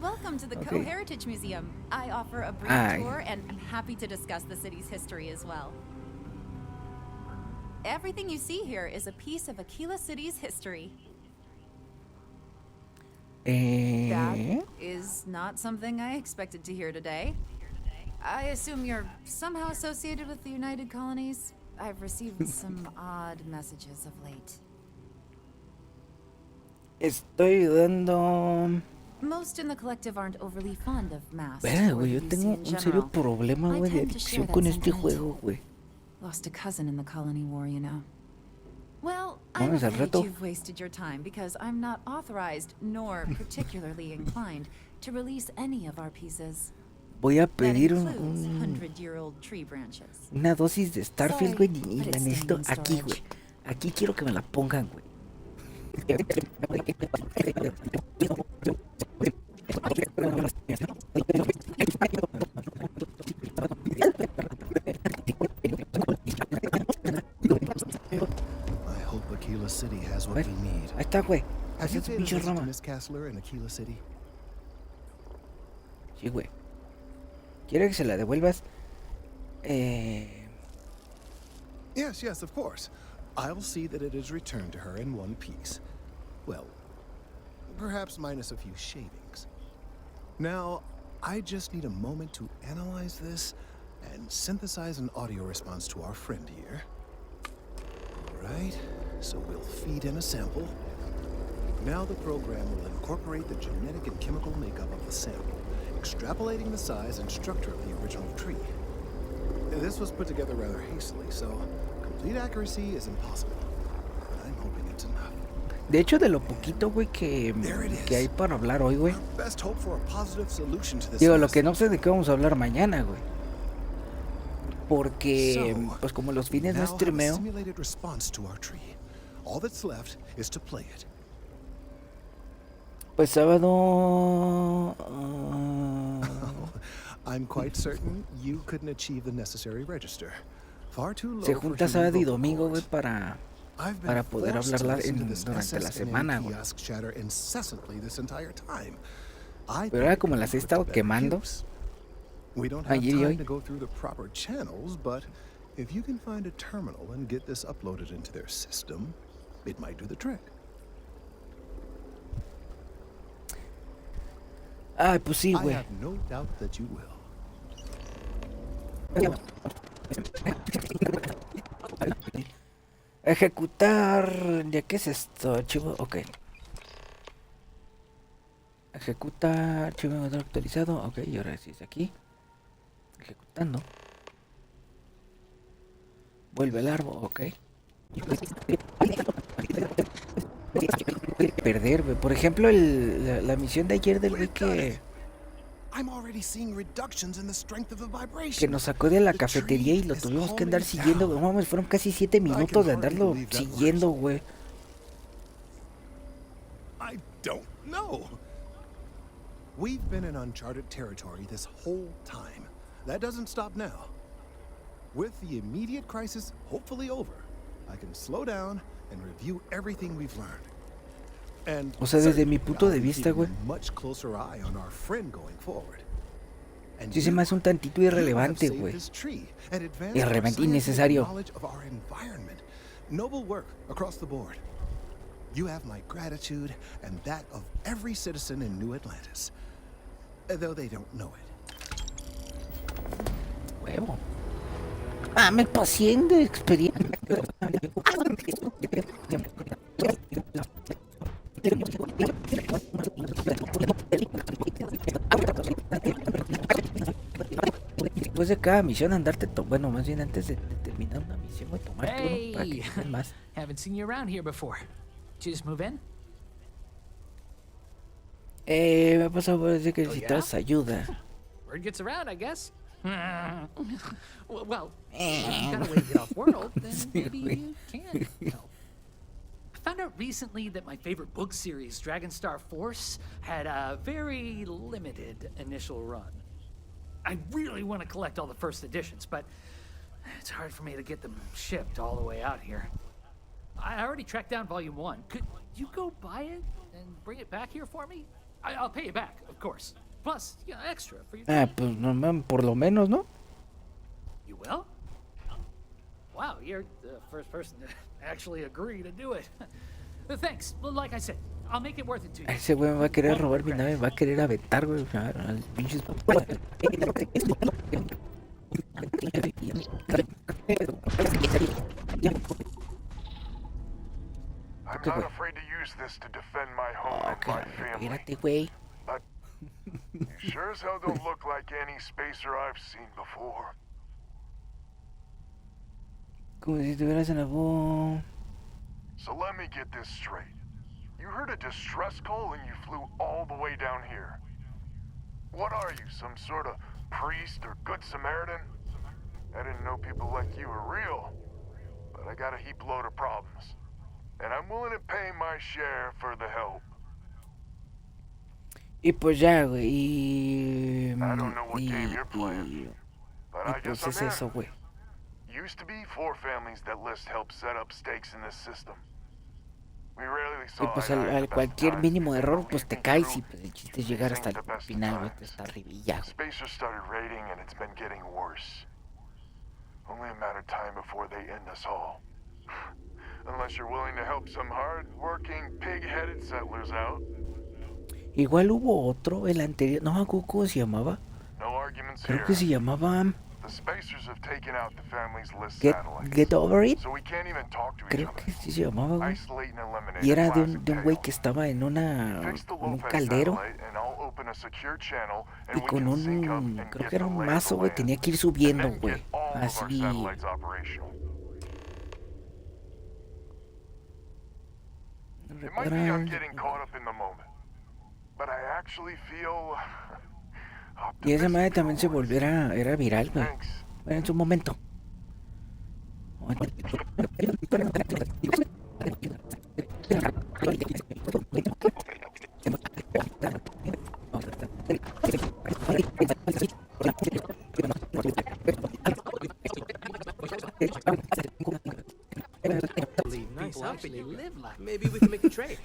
Welcome to the Co-Heritage Museum. I offer a brief tour and I'm happy to discuss the city's history as well. Everything you see here is a piece of Aquila City's history. That is not something I expected to hear today. I assume you're somehow associated with the United Colonies? I've received some odd messages of late. Estoy dando... Most in the collective aren't overly fond of mass. Güey, yo tengo un serio problema, güey, de adicción con este juego, güey. Lost a cousin in the colony war, you know. Well, I'm Vamos al afraid reto. you've wasted your time because I'm not authorized nor particularly inclined to release any of our pieces. Voy a That pedir includes 100-year-old tree branches. una dosis de Starfield, güey, y but la it's necesito staying in aquí, güey. storage. Aquí quiero que me la pongan, güey. I hope Aquila City has what we need. Ahí está, güey. Have Ahí you está tu paid a pinche visit to rama. Miss Castler in Aquila City? Sí, güey. Quiero que se la devuelvas. Yes, yes, of course. I'll see that it is returned to her in one piece. Well, perhaps minus a few shavings. Now, I just need a moment to analyze this and synthesize an audio response to our friend here. All right, so we'll feed in a sample. Now the program will incorporate the genetic and chemical makeup of the sample, extrapolating the size and structure of the original tree. This was put together rather hastily, so complete accuracy is impossible. But I'm hoping it's enough. De hecho, de lo poquito, güey, que hay para hablar hoy, güey. Best hope for a positive solution to this. Digo, lo que no sé de qué vamos a hablar mañana, güey. Porque, pues como los fines no streameo. Simulated response to our tree. All that's left is to play it. Pues sábado... I'm quite certain you couldn't achieve the necessary register. Far too low Se for junta human sábado y vocal domingo, güey, cords. para poder hablarla durante la semana, güey. Pero ahora como las he estado quemando, ayer y hoy. Ay, pues sí, güey. Ejecutar... ¿Ya qué es esto? Archivo... Ok. Ejecutar... Archivo actualizado. Ok, y ahora sí es aquí. Ejecutando. Vuelve al árbol. Ok. Perder, güey. Por ejemplo, la misión de ayer del güey que nos sacó de la cafetería y lo tuvimos que andar siguiendo, güey. Mames, fueron casi 7 minutos de andarlo siguiendo, güey. I don't know. We've been in uncharted territory this whole time. That doesn't stop now. With the immediate crisis hopefully over, I can slow down and review everything we've learned. And o sea, desde mi punto de vista, güey, sí se me hace un tantito irrelevante, güey. Irrelevante, innecesario. Noble work across the board. You have my gratitude and that of every citizen in New Atlantis, though they don't know it. Huevo. Ah, me paciente de experiencia. Después de cada misión andarte bueno, más bien antes de terminar una misión, voy a tomar turno para que sean más. Haven't seen you around here before. Did you just move in? Me ha pasado por decir que necesitas ayuda. Word gets around, I guess. Well, if you got a way to get off world, then maybe you can help. I found out recently that my favorite book series, Dragon Star Force, had a very limited initial run. I really want to collect all the first editions, but it's hard for me to get them shipped all the way out here. I already tracked down Volume 1. Could you go buy it and bring it back here for me? I'll pay you back, of course. Plus, you know, extra for your time. Pues no, por lo menos, ¿no? You will? Wow, you're the first person to actually agree to do it. Thanks. Well, like I said, I'll make it worth it to you. Ese güey me va a querer robar mi nave, me va a querer aventar, güey. Al pinches. I'm not afraid to use this to defend my home and my family. Espérate, güey. But you sure as hell don't look like any spacer I've seen before. Como si estuvieras en la voz. So let me get this straight. You heard a distress call and you flew all the way down here. What are you, some sort of priest or good Samaritan? I didn't know people like you were real, but I got a heap load of problems. And I'm willing to pay my share for the help. Y pues ya, güey. I don't know what game you're playing, but I guess pues es I'm eso, in. güey. Used to be 4 families that list help set up stakes in this system. We rarely Y saw pues eye to eye at al the best cualquier times mínimo because error, the pues te leading caes crew, y pues el chiste es llegar hasta el final, güey, hasta arribilla, güey. Spacers started raiding and it's been getting worse. Only a matter of time before they end us all. Unless you're willing to help some hard-working, pig-headed settlers out. Igual hubo otro, el anterior, no me acuerdo cómo se llamaba. No arguments Creo here. que se llamaba The spacers have taken out the family's list Get, satellites. Get Over It. So we can't even talk to each Creo other. que sí se llamaba, güey. Isolate and eliminate Y a era de classic un güey tale. que estaba en Fix the en un low-fed caldero satellite and I'll open a secure channel and y we con can sync up un, and creo get que era the un lay of mazo, the güey, land. tenía que ir And subiendo, then güey. get all of our Así. satellites operational. No It might be I'm recuerdo. getting caught up in the moment, but I actually feel Y esa madre optimistic también se for once. volvió, era viral, güey. Thanks. Bueno, en su momento. Nice actually live like. Maybe we can make a trade.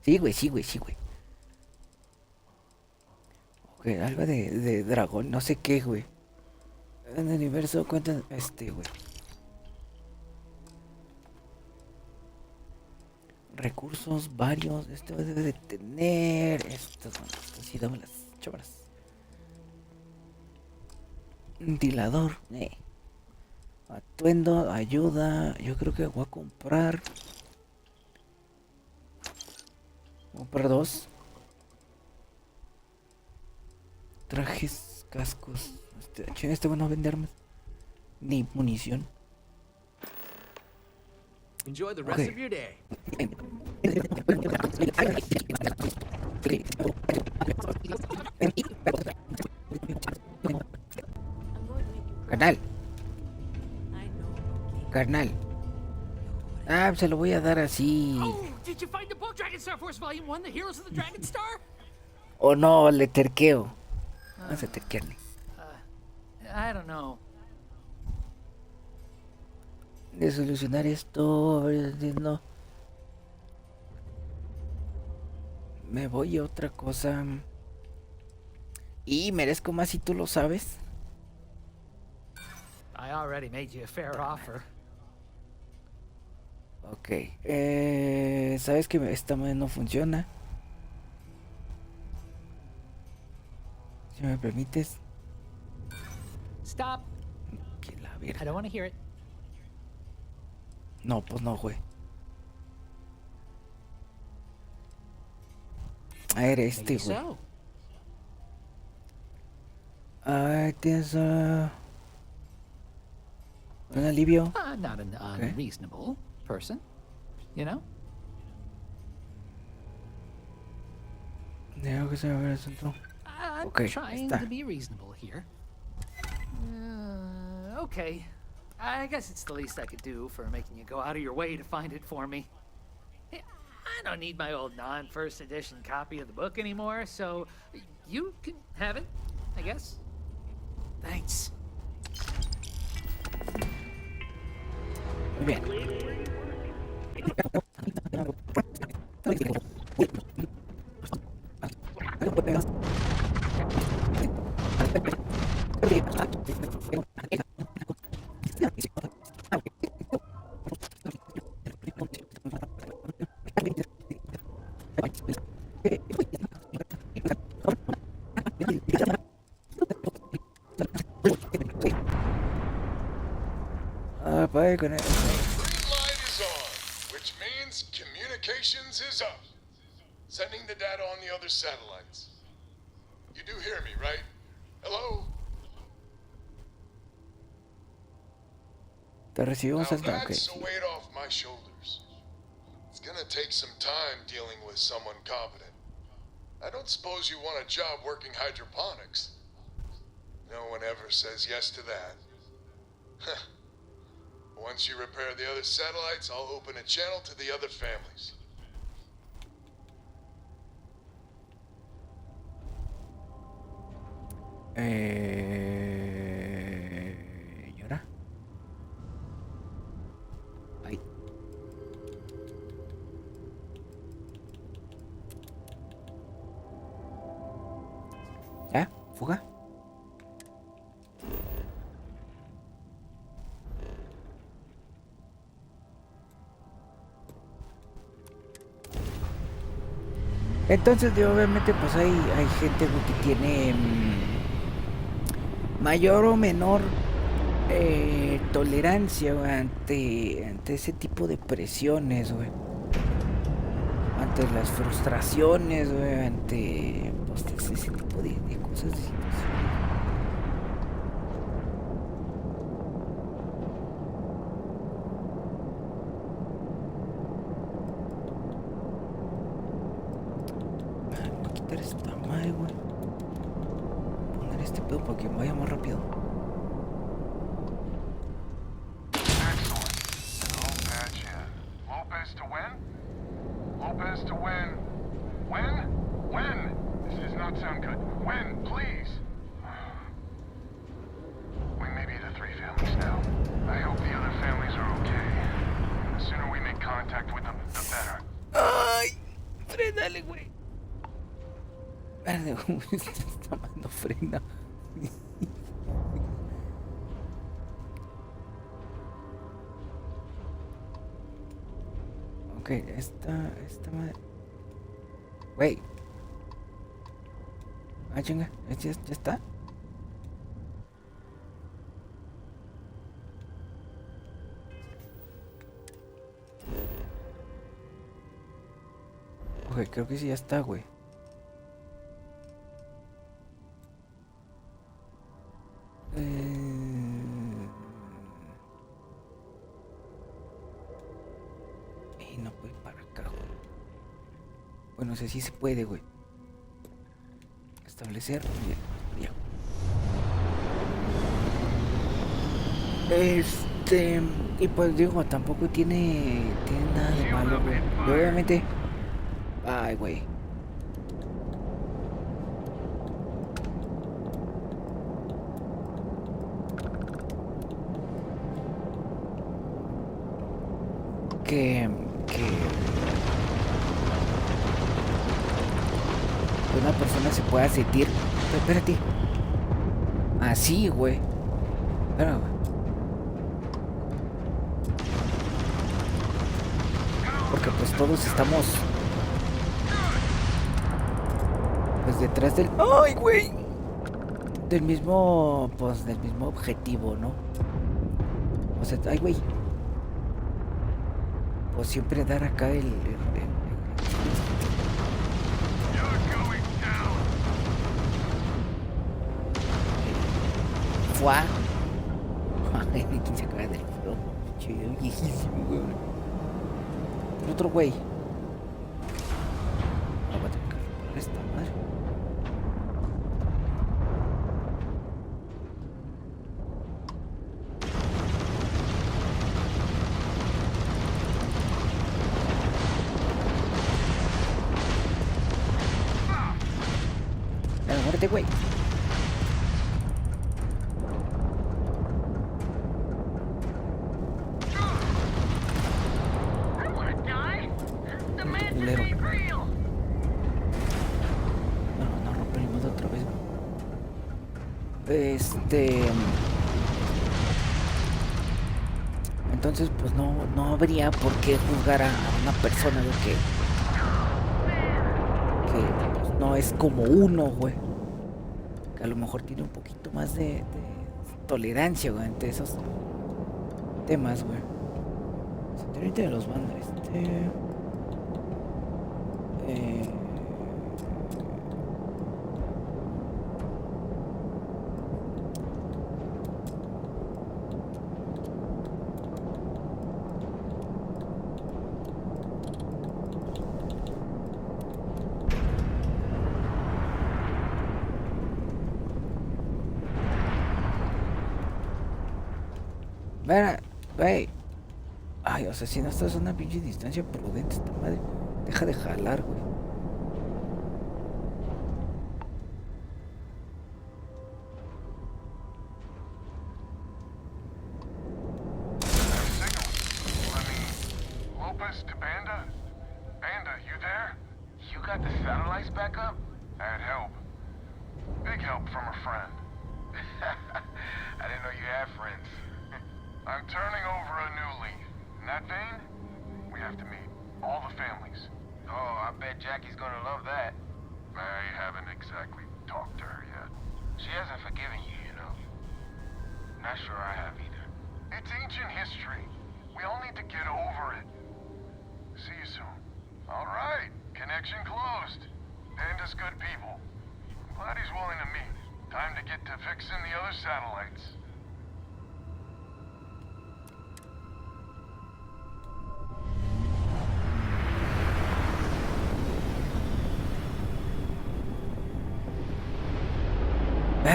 Sí, güey, sí, güey, sí, güey. Ok, algo de dragón, no sé qué, güey. En el universo cuentan güey. Recursos varios, esto debe de tener. Estos sí, dame las chobras. Ventilador, atuendo, ayuda. Yo creo que voy a comprar. Voy a comprar 2. Trajes, cascos. Este bueno a vender más. Ni munición. Enjoy the rest Okay. of your day. Carnal. Carnal. Ah, se lo voy a dar así. Oh, did you find the book Dragon Star Force Volume 1, The Heroes of the Dragon Star? O no, le terqueo. Vamos a terquearle. I don't know. De solucionar esto, a ver, no. Me voy a otra cosa. Y merezco más si tú lo sabes. I already made you a fair offer. Ok. Sabes que esta madre no funciona. Si me permites. Stop. Que la I verga. don't want to hear it. No, pues no, güey. A ver, Maybe güey. so. Tienes un alivio. I'm not an unreasonable person, you know? Dejo que se me vea el asunto. I'm Okay, trying está. to be reasonable here. Okay. I guess it's the least I could do for making you go out of your way to find it for me. Hey, I don't need my old non-first edition copy of the book anymore, so you can have it, I guess. Thanks. Muy bien. Apague con eso. Green light is on, which means communications is up. Sending the data on the other satellites. You do hear me, right? Hello? Te recibimos Now hasta that's a okay. weight off my shoulders. It's gonna take some time dealing with someone competent. I don't suppose you want a job working hydroponics. No one ever says yes to that. Once you repair the other satellites, I'll open a channel to the other families. ¿Y ahora? Ahí. ¿Ya? ¿Fuga? Entonces, obviamente, pues hay gente güey, que tiene mayor o menor tolerancia güey, ante ese tipo de presiones, güey. Ante las frustraciones, güey, ante pues, ese tipo de cosas. De situaciones. Voy a quitar esta madre, güey. Poner este pedo para que vaya más rápido. Lopez to win? Lopez to win. When? When? This does not sound good. When, please? We may be the three families now. I hope the other families are okay. The sooner we make contact with them, the better. Ay, frénale, güey. Verde, güey, está mandando frena. Ok, esta madre. Güey. Ah, chinga, ya está. Ok, creo que sí ya está, güey. No puede ir para acá, güey. Bueno, o sea, sí se puede, güey. Establecer. Ya. Y pues digo, tampoco tiene nada de malo, güey. Y obviamente. Ay, güey. Que una persona se pueda sentir. Espérate. Así, güey. Espera, güey. Porque pues todos estamos pues detrás del. ¡Ay, güey! Del mismo. Pues del mismo objetivo, ¿no? O sea, ay, güey. Pues siempre dar acá el fuá. Ay, ¿quién se acaba del flow? Chido, viejísimo, güey. El otro güey. No va a tener que reparar esta madre. Entonces, pues no habría por qué juzgar a una persona de que pues, no es como uno, güey. Que a lo mejor tiene un poquito más de tolerancia, güey, ante esos temas, güey. Señorita de los bandas, Güey. Ay, o sea, si no estás a una pinche distancia prudente, esta madre. Deja de jalar, güey. Lopez to Banda? Banda, you there? You got the satellites back up? I had help. Big help from a friend. I didn't know you had friends. I'm turning over a new leaf. In that vein, we have to meet. All the families. Oh, I bet Jackie's gonna love that. I haven't exactly talked to her yet. She hasn't forgiven you, you know. Not sure I have either. It's ancient history. We all need to get over it. See you soon. All right. Connection closed. Panda's good people. I'm glad he's willing to meet. Time to get to fixing the other satellites.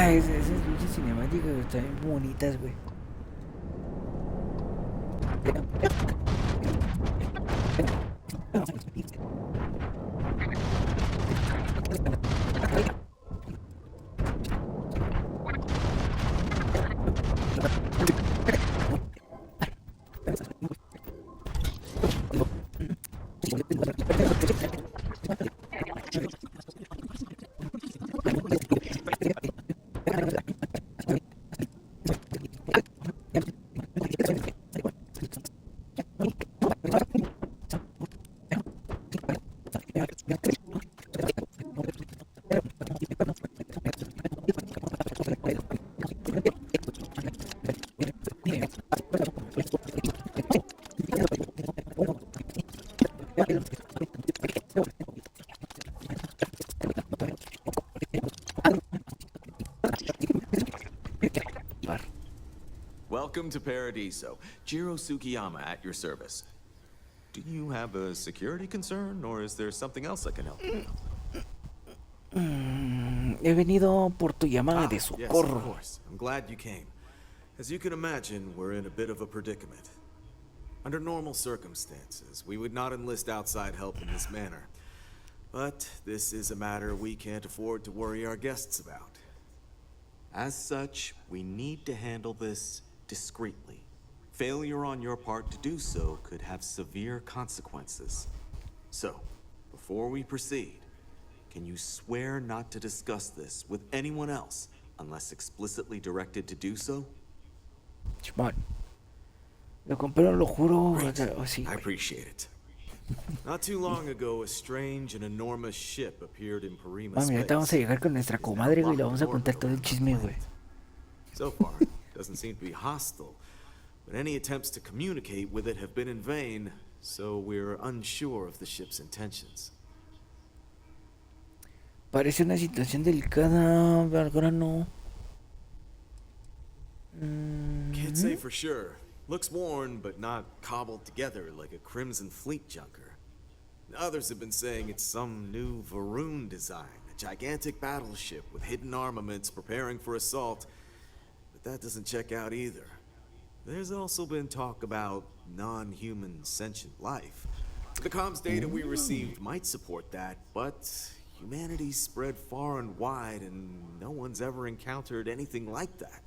Esas luchas cinemáticas están bien bonitas, güey. Welcome to Paradiso. Jiro Tsukiyama at your service. Do you have a security concern, or is there something else I can help you with? He venido por tu llamada de Yes, of socorro. course. I'm glad you came. As you can imagine, we're in a bit of a predicament. Under normal circumstances, we would not enlist outside help in this manner. But this is a matter we can't afford to worry our guests about. As such, we need to handle this discreetly. Failure on your part to do so could have severe consequences. So, before we proceed, can you swear not to discuss this with anyone else unless explicitly directed to do so? Chimón. Lo compré, lo juro. Great. Sí, I güey. appreciate it. Not too long ago, a strange and enormous ship appeared in Parima Mami, ahorita vamos a space. llegar con nuestra comadre, güey, y le vamos a contar todo el chisme, güey. So far, doesn't seem to be hostile, but any attempts to communicate with it have been in vain, so we're unsure of the ship's intentions. Parece una situación delicada, Belgrano. Can't say for sure. Looks worn, but not cobbled together like a Crimson Fleet junker. Others have been saying it's some new Varun design, a gigantic battleship with hidden armaments preparing for assault, but that doesn't check out either. There's also been talk about non-human sentient life. The comms data we received might support that, but humanity's spread far and wide, and no one's ever encountered anything like that.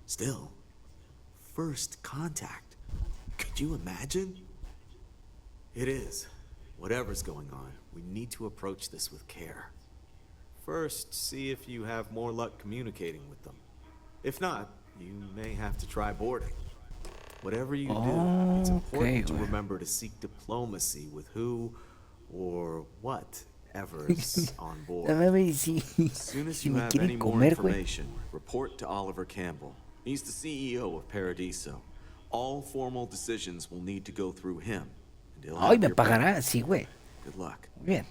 Still, first contact. Could you imagine? It is. Whatever's going on, we need to approach this with care. First, see if you have more luck communicating with them. If not, you may have to try boarding. Whatever you do, it's important to remember to seek diplomacy with who or whatever's on board. As soon as you have any more information, report to Oliver Campbell. He's the CEO of Paradiso. All formal decisions will need to go through him. And he'll have your back. Sí, güey. Good luck. Bien.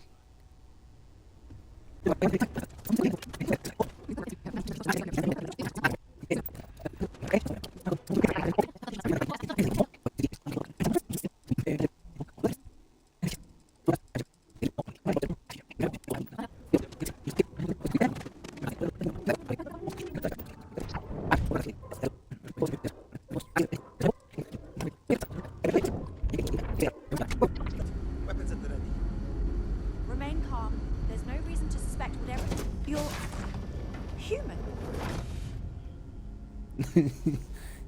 Weapons at the ready. Remain calm. There's no reason to suspect whatever. You're human.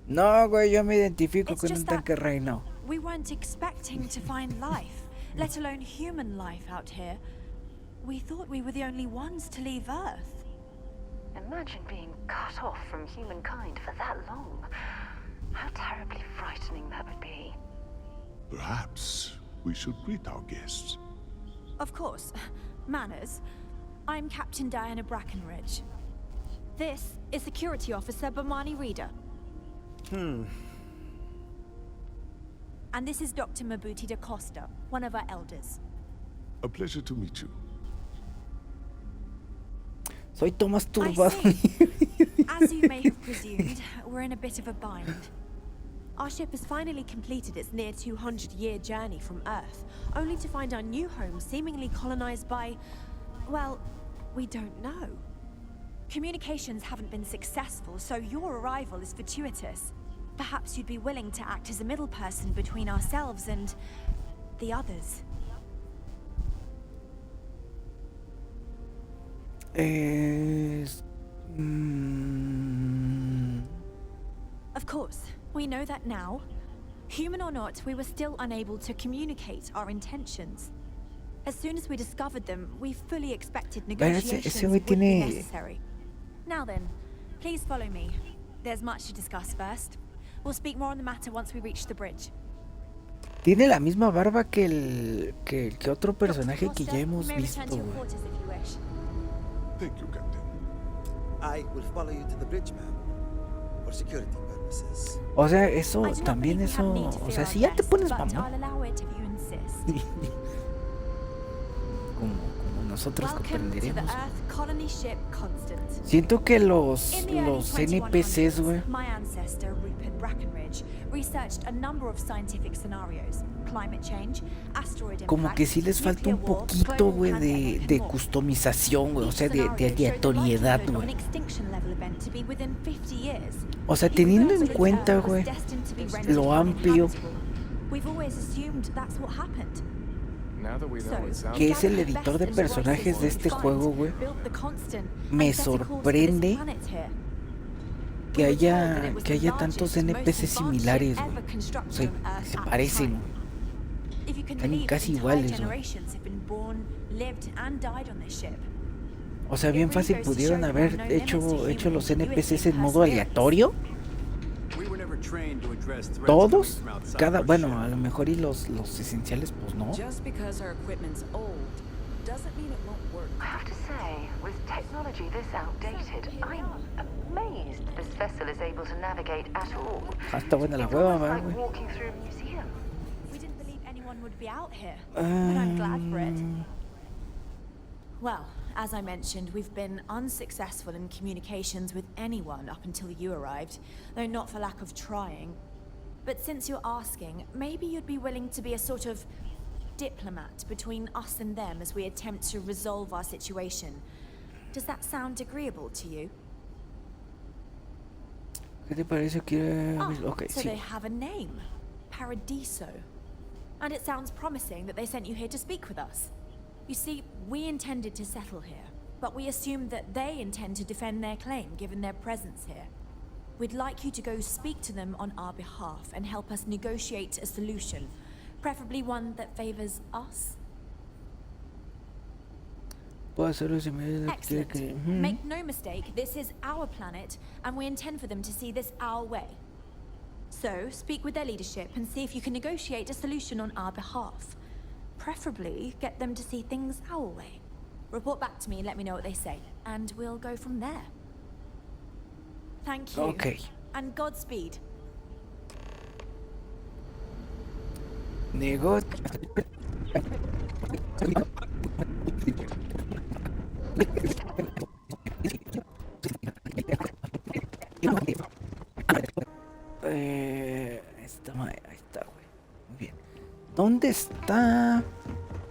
No, güey, yo me identifico It's con un just that tanque reino. we weren't expecting to find life, let alone human life out here. We thought we were the only ones to leave Earth. Imagine being cut off from humankind for that long. How terribly frightening that would be. Perhaps we should greet our guests. Of course. Manners. I'm Captain Diana Brackenridge. This is Security Officer Bomani Reader. And this is Dr. Mabuti da Costa, one of our elders. A pleasure to meet you. Soy Tomás I Turbado. see. As you may have presumed, we're in a bit of a bind. Our ship has finally completed its near 200-year journey from Earth, only to find our new home seemingly colonized by, well, we don't know. Communications haven't been successful, so your arrival is fortuitous. Perhaps you'd be willing to act as a middle person between ourselves and the others. Of course, we know that now. Human or not, we were still unable to communicate our intentions. As soon as we discovered them, we fully expected negotiations would be necessary. Now then, please follow me. There's much to discuss first. We'll speak more on the matter once we reach the bridge. Tiene la misma barba que otro personaje que ya hemos visto, güey. Thank you, Captain. I will follow you to the bridge, ma'am. For security purposes. O sea, eso también eso, o sea, si ya te pones mamón. Como nosotros comprenderemos. Siento que los NPCs, güey, my ancestor Rupert Brackenridge researched a number of scientific scenarios: climate change, asteroid como impact, que sí les falta un poquito, güey, de customización, güey, o sea, de aleatoriedad, güey. O sea, teniendo en cuenta, güey, lo amplio que es el editor de personajes de este juego, güey, me sorprende que haya tantos NPCs similares, güey. O sea, se parecen, están casi iguales, güey. O sea, bien fácil pudieron haber hecho los NPCs en modo aleatorio. ¿Todos? Bueno, a lo mejor y los esenciales, pues no. I have to say, with technology this outdated, I'm amazed this vessel is able to navigate at all. Está buena la hueva, Like güey. walking through a museum. We didn't believe anyone would be out here, but I'm glad for it. Well, as I mentioned, we've been unsuccessful in communications with anyone up until you arrived, though not for lack of trying. But since you're asking, maybe you'd be willing to be a sort of diplomat between us and them as we attempt to resolve our situation. Does that sound agreeable to you? ¿Qué te parece que okay, so sí. they have a name, Paradiso. And it sounds promising that they sent you here to speak with us. You see, we intended to settle here, but we assumed that they intend to defend their claim given their presence here. We'd like you to go speak to them on our behalf and help us negotiate a solution, preferably one that favors us. puedo hacerlo si me quiere Excellent. que... Make no mistake, this is our planet, and we intend for them to see this our way. So, speak with their leadership and see if you can negotiate a solution on our behalf. Preferably, get them to see things our way. Report back to me and let me know what they say, and we'll go from there. Thank you. Ok. And Godspeed. Nego... ahí está, güey. Muy bien. ¿Dónde está?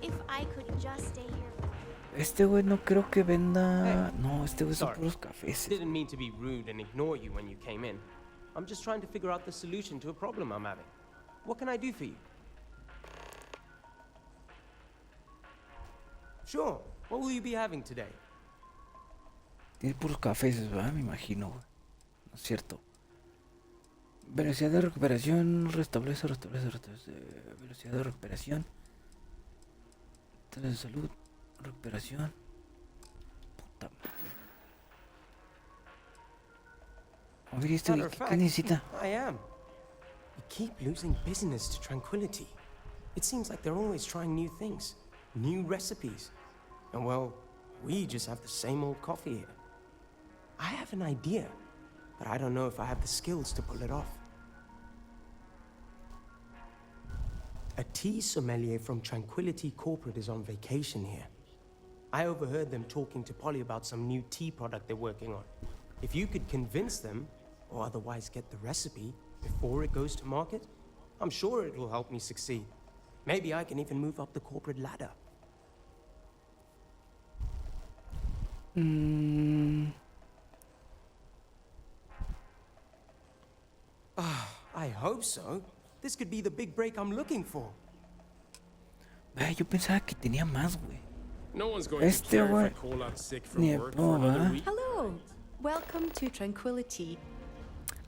If I could just stay here. Este güey no creo que venda... No, este güey son Sorry. puros cafés. Didn't mean to be rude and ignore you when you came in. I'm just trying to figure out the solution to a problem I'm having. What can I do for you? Sure. What will you be having today? Tiene puros cafés, ¿verdad? Me imagino, güey. No es cierto. Velocidad de recuperación, restablece. Velocidad de recuperación. Test de salud, recuperación. Puta madre. A ver, este, Matter of ¿qué fact, necesita? I am. We keep losing business to tranquility. It seems like they're always trying new things, new recipes. And well, we just have the same old coffee here. I have an idea, but I don't know if I have the skills to pull it off. A tea sommelier from Tranquility Corporate is on vacation here. I overheard them talking to Polly about some new tea product they're working on. If you could convince them, or otherwise get the recipe, before it goes to market, I'm sure it will help me succeed. Maybe I can even move up the corporate ladder. I hope so. This could be the big break I'm looking for. Yo pensaba que tenía más, güey. No one's going Este to care if I güey call out sick from ni work de for another broma. week. Hello. Welcome to Tranquility.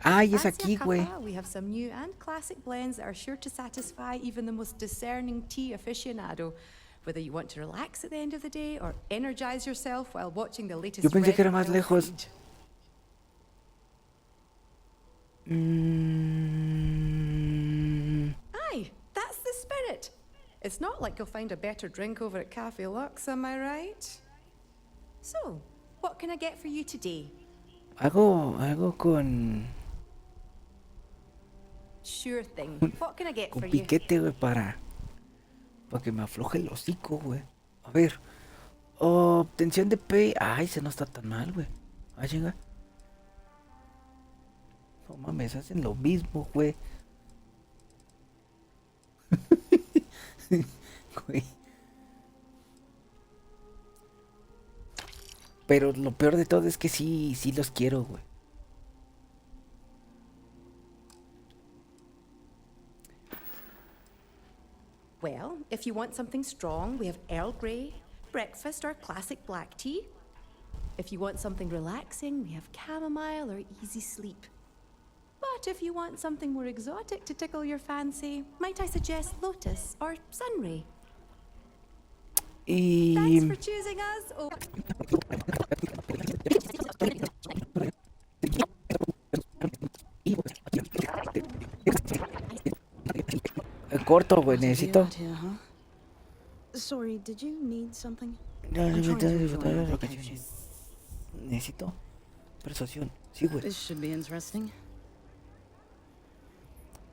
Ay, es As aquí, your güey. capa, we have some new and classic blends that are sure to satisfy even the most discerning tea aficionado. Whether you want to relax at the end of the day or energize yourself while watching the latest Yo pensé que era red más oil lejos. feed. Aye, that's the spirit. It's not like you'll find a better drink over at Cafe Lux, am I right? So, what can I get for you today? Algo con Sure thing. What can I get for you? piquete, güey, para que me afloje el hocico, güey. A ver. Obtención de pay. Ay, se no está tan mal, güey. Ah, llega. No mames, hacen lo mismo, güey. Güey. Pero lo peor de todo es que sí los quiero, güey. Well, if you want something strong, we have Earl Grey, breakfast, or classic black tea. If you want something relaxing, we have chamomile or easy sleep. But if you want something more exotic to tickle your fancy, might I suggest lotus or sunray? Thanks for choosing us. Oh. Corto, güey, necesito. Sorry, did you need something? Necesito persuasión. Sí, güey. This should be interesting.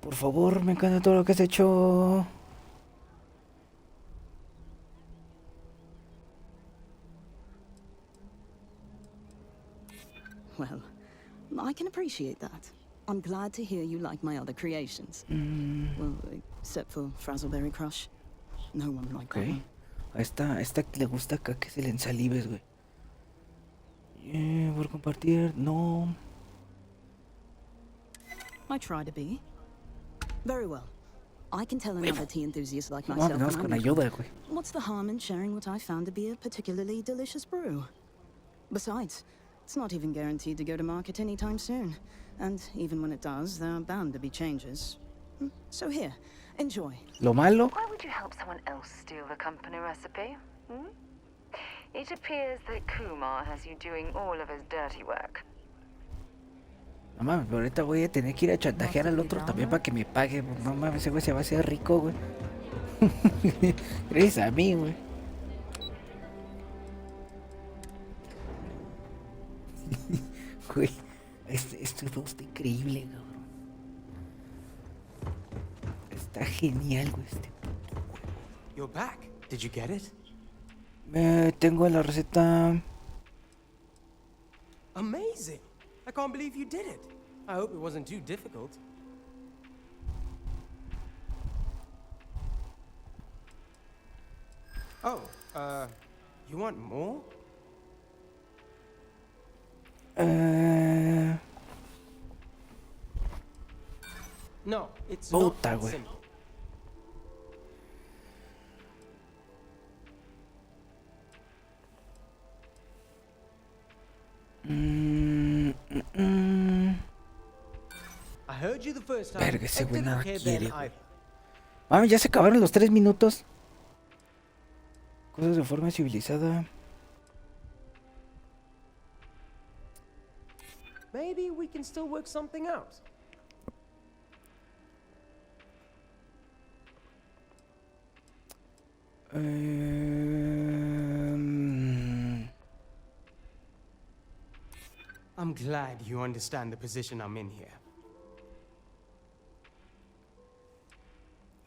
Por favor, me encanta todo lo que has hecho. Well, I can appreciate that. I'm glad to hear you like my other creations. Well, except for Frazzleberry Crush. No one liked that one. A esta que le gusta acá que se le ensalives, güey. Por compartir, no. I try to be. Very well. I can tell another tea enthusiast like No, myself. vamos when con I'm ayuda, güey. What's the harm in sharing what I found to be a particularly delicious brew? Besides, it's not even guaranteed to go to market anytime soon. And even when it does, there are bound to be changes. So here, enjoy. Lo malo. Why would you help someone else steal the company recipe? It appears that Kumar has you doing all of his dirty work. No mames, pero ahorita voy a tener que ir a chantajear al otro también para que me pague. No mames, ese güey se va a hacer rico, güey. Gracias a mí, güey. Güey, este juego está increíble, cabrón. Está genial, güey, este puto juego. You're back. Did you get it? Tengo la receta. Amazing. I can't believe you did it. I hope it wasn't too difficult. Oh, you want more? No, it's not Puta, that güey. simple. I heard you the first time. Verga, ese and güey didn't nada care quiere, then güey. either. Mami, ya se acabaron los 3 minutos. Cosas de forma civilizada. Maybe we can still work something out. I'm glad you understand the position I'm in here.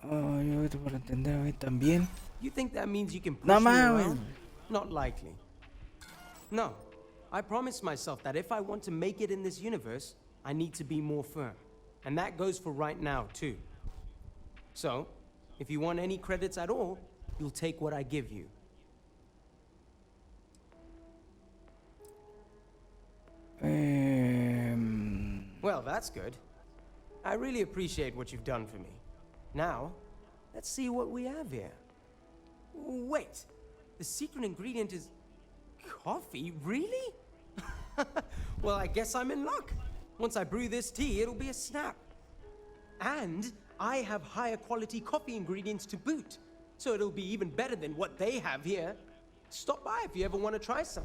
Yo por entender a mí también. You think that means you can push No me mames. around? Not likely. No. I promised myself that if I want to make it in this universe, I need to be more firm. And that goes for right now, too. So, if you want any credits at all, you'll take what I give you. Well, that's good. I really appreciate what you've done for me. Now, let's see what we have here. Wait, the secret ingredient is coffee? Really? Well, I guess I'm in luck. Once I brew this tea, it'll be a snap. And I have higher quality coffee ingredients to boot, so it'll be even better than what they have here. Stop by if you ever want to try some.